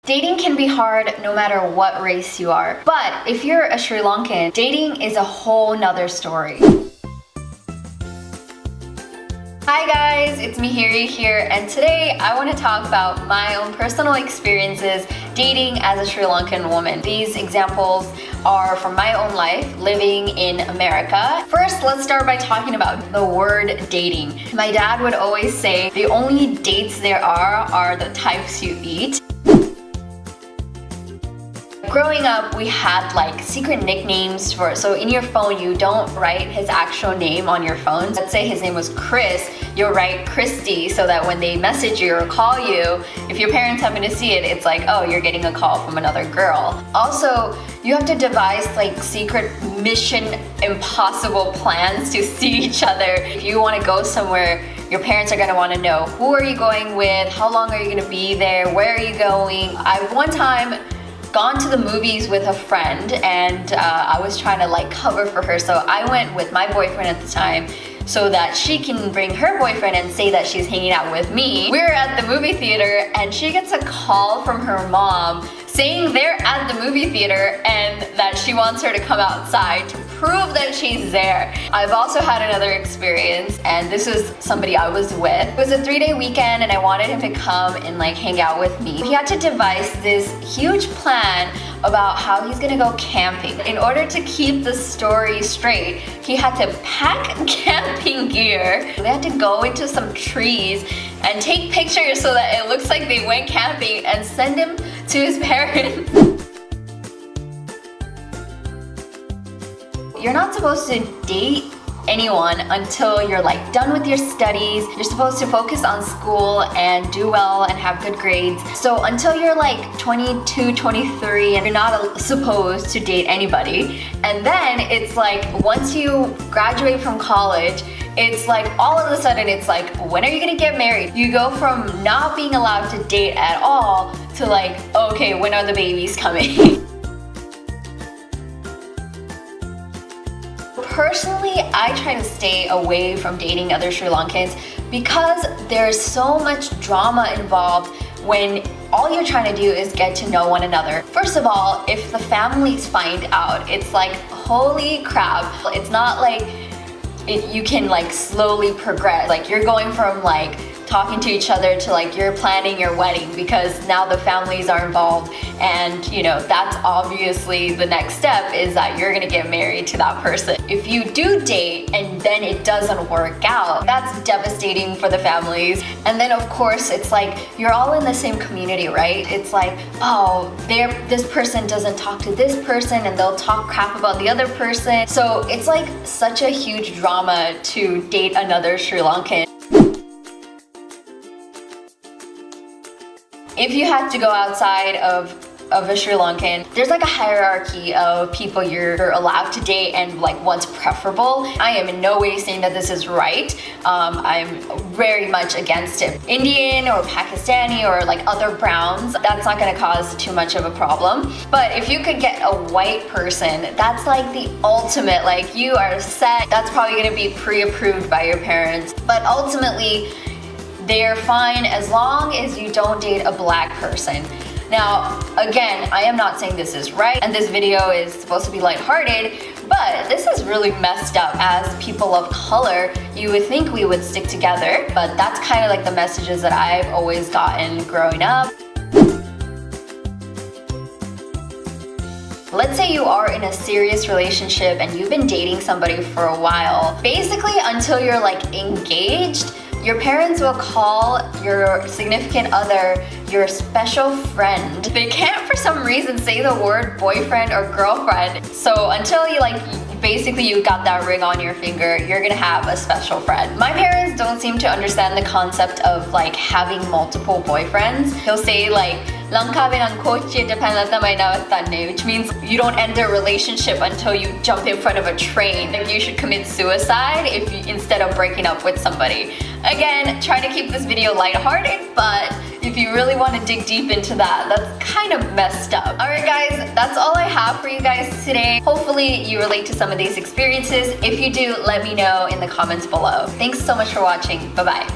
Dating can be hard no matter what race you are. But if you're a Sri Lankan, dating is a whole nother story. Hi guys, it's Mihiri here, and today I want to talk about my own personal experiences dating as a Sri Lankan woman. These examples are from my own life living in America. First, let's start by talking about the word dating. My dad would always say the only dates there are the types you eat. Growing up, we had like secret nicknames so in your phone you don't write his actual name on your phone. Let's say his name was Chris, you'll write Christy so that when they message you or call you, if your parents happen to see it, it's like, oh, you're getting a call from another girl. Also, you have to devise like secret mission impossible plans to see each other. If you want to go somewhere, your parents are going to want to know who are you going with, how long are you going to be there, where are you going. I one time gone to the movies with a friend, and I was trying to like cover for her, so I went with my boyfriend at the time so that she can bring her boyfriend and say that she's hanging out with me. We're at the movie theater and she gets a call from her mom saying they're at the movie theater and that she wants her to come outside to prove that she's there. I've also had another experience, and this is somebody I was with. It was a 3-day weekend and I wanted him to come and like hang out with me. He had to devise this huge plan about how he's gonna go camping. In order to keep the story straight, he had to pack camping gear. They had to go into some trees and take pictures so that it looks like they went camping and send him to his parents. You're not supposed to date anyone until you're like done with your studies. You're supposed to focus on school and do well and have good grades. So until you're like 22, 23, and you're not supposed to date anybody. And then it's like once you graduate from college, it's like all of a sudden it's like, when are you gonna get married? You go from not being allowed to date at all to like, okay, when are the babies coming? Personally, I try to stay away from dating other Sri Lankans because there's so much drama involved when all you're trying to do is get to know one another. First of all, if the families find out, it's like, holy crap. It's not like you can like slowly progress. Like you're going from like talking to each other to like you're planning your wedding because now the families are involved, and you know that's obviously the next step is that you're gonna get married to that person. If you do date and then it doesn't work out, that's devastating for the families. And then of course it's like you're all in the same community, right? It's like, oh, this person doesn't talk to this person and they'll talk crap about the other person. So it's like such a huge drama to date another Sri Lankan. If you had to go outside of a Sri Lankan, there's like a hierarchy of people you're allowed to date and like what's preferable. I am in no way saying that this is right. I'm very much against it. Indian or Pakistani or like other browns, that's not gonna cause too much of a problem. But if you could get a white person, that's like the ultimate, like you are set. That's probably gonna be pre-approved by your parents. But ultimately, they're fine as long as you don't date a black person. Now, again, I am not saying this is right, and this video is supposed to be lighthearted, but this is really messed up. As people of color, you would think we would stick together, but that's kind of like the messages that I've always gotten growing up. Let's say you are in a serious relationship and you've been dating somebody for a while. Basically, until you're like engaged, your parents will call your significant other your special friend. They can't for some reason say the word boyfriend or girlfriend. So until you like, basically you got that ring on your finger, you're gonna have a special friend. My parents don't seem to understand the concept of like having multiple boyfriends. He'll say like, which means you don't end a relationship until you jump in front of a train. Like you should commit suicide instead of breaking up with somebody. Again, try to keep this video lighthearted, but if you really want to dig deep into that, that's kind of messed up. Alright guys, that's all I have for you guys today. Hopefully you relate to some of these experiences. If you do, let me know in the comments below. Thanks so much for watching. Bye-bye.